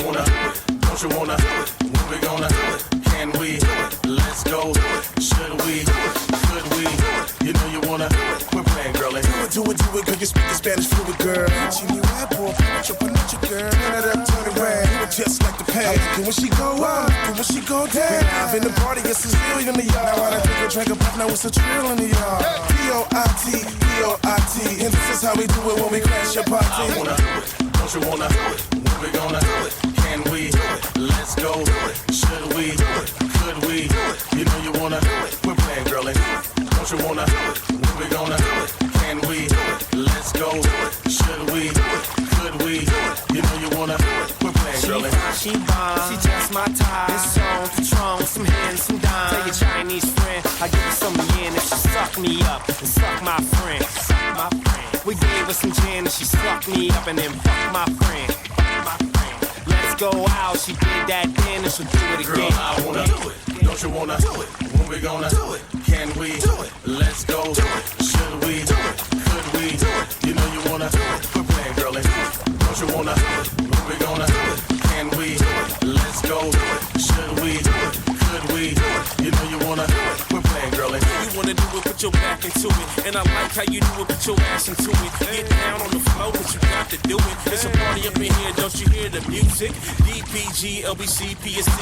I wanna do it. Don't you wanna do it? When we gonna do it? Can we do it? Let's go. Should we? Could we? You know you wanna do it. Quit playing, girlie. Do it, girl. You speak Spanish fluid, girl. She knew that boy, put your girl. Turn it up, turn it around. Do it just like the past. And when she go up, and when she go down. I've been the party, it's a zillion in the yard. Now I done drink a pop, now it's a trill in the yard. P-O-I-T, P-O-I-T. And this is how we do it when we crash your party. I wanna do it. Don't you wanna do it? When we gonna do it? Can we do it? Let's go. Should we? Could we? You know you wanna do it. Quit playing, girlie. Don't you wanna do it? When we gonna do it? Can we do it? Let's go. Should we? Could we? You know you wanna do it. Quit playing, girlie. She bomb, she just my type. It's on Patron, some hands, some dimes. Tell your Chinese friend, I give her some yen if she suck me up and suck my friend. Suck my friend. We gave her some gin and she sucked me up and then fuck my friend. Fuck my friend. Let's go out, she did that then and she'll do it again. Girl, I wanna do it. Don't you wanna do it? When we gonna do it? Can we do it? Let's go. Do it. Should we do it? Could we do it? You know you wanna do it. Quit playing, girlie. Don't you wanna do it? When we gonna do it? Can we do it? Let's go. Do it. Should we do it? Could we do it? You know you wanna do it. Quit playing, girlie. You wanna do it, put your back into it. And I like how you do it, put your ass into it. Get down on the floor, but you got to do it. There's a party up in here, don't you hear the music? DPG, LBC, PSC.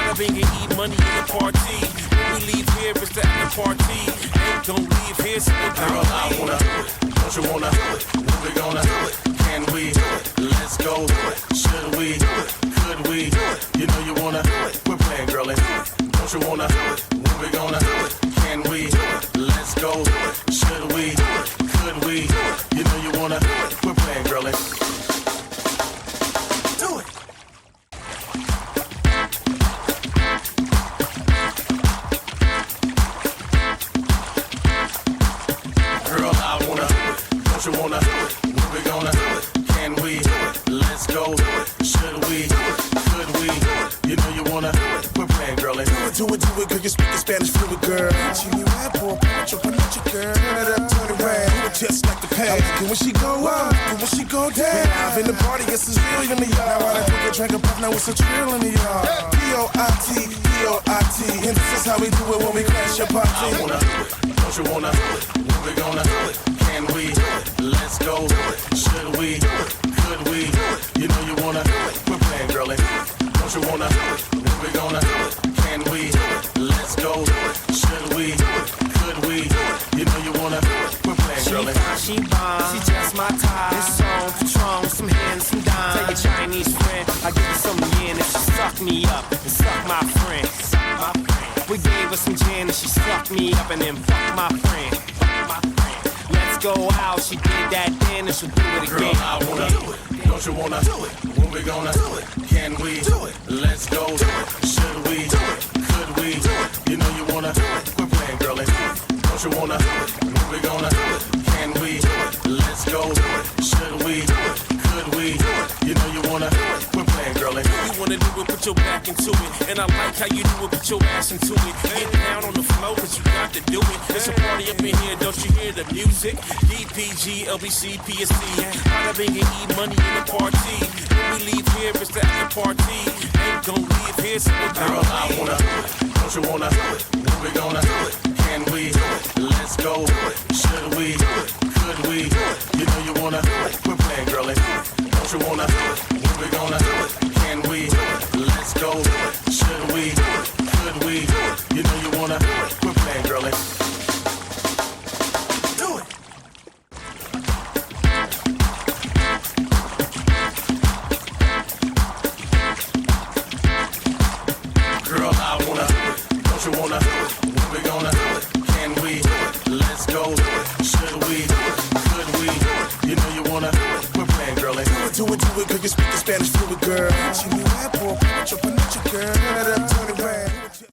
I'll bring and eat money in the party. When we leave here, it's the after party. Ain't gon' leave here, so don't Girl, I wanna do it. Don't you wanna do it? When we gonna do it? Can we do it? Let's go. Do it. Should we? Do it. Could we? Do it. You know you wanna do it. Quit playing, girlie. Don't you wanna do it? When we gonna do it? Can we? Do it. Let's go. Do it. Should we? Do it. Could we? Do it. You know you wanna do it. Quit playing, girlie. Do it. Girl, I wanna do it. Don't you wanna do it? When we gonna do it? Can we do it? Let's go. Do it. Should we? Do it. Could we? Do it. You know you wanna do it. Quit playing, girlie. Do it, girl. You speak Spanish fluid, girl. She knew that boy, put your girl. Turn it up, turn it around. Do it just like the past. And when she go up, and when she go down. I've been the party, it's a zillion in the yard. Now I done drink a pop, now it's a trill in the yard. P-O-I-T, P-O-I-T. And this is how we do it when we crash your party. I wanna do it. Don't you wanna do it? When we gonna do it? Can we do it? Let's go. Do it. Should we? Do it. Could we? Do it. You know you wanna do it. Quit playing, girlie. Don't you wanna do it? When we gonna do it? Can we? Do it. Let's go. Do it. Should we? Do it. Could we? Do it. You know you wanna do it. Quit playing, girlie. She bomb, she just my type. It's on Patron, some hands, some dimes. Tell your Chinese friend, I give her some yen if she suck me up and suck my friend. Suck my friend. We gave her some gin and she sucked me up and then fuck my friend. Fuck my friend. Let's go out, she did that then and she'll do it again. Girl, I wanna do it. Don't you wanna do it? When we gonna do it? Can we do it? Let's go. Do it. Should we? Do it. Could we? Do it. You know you wanna do it. Quit playing, girlie. Don't you wanna do it? When we gonna do it? Can we? Do it. Let's go. Do it. Should we? Do it. Could we? Do it. You know you wanna do it. Quit playing, girlie. You wanna do it, put your back into it. And I like how you do it, put your ass into it. Get down on the floor, but you got to do it. There's a party up in here, don't you hear the music? DPG, LBC, PSC. I'll bring and eat money in the party. When we leave here, it's the after party. Ain't gon' leave here, so don't Girl, I wanna do it. Don't you wanna do it? When we gonna do it? Can we? Do it. Let's go. Do it. Should we? Do it. Could we? Do it. You know you wanna do it. Quit playing, girlie. Don't you wanna do it? When we gonna do it? Can we? Do it. Let's go. Do it. Should we? Do it. Could we? Do it. You know you wanna do it. Quit playing, girlie. Do it. Girl, I wanna do it. Don't you wanna do it? When we gonna do it? Can we? Do it. Let's go. Do it. Should we? Do it. Could we? Do it. You know you wanna do it. Quit playing, girlie. Do it, girl. You speak Spanish fluid, girl. She knew that boy, put your girl.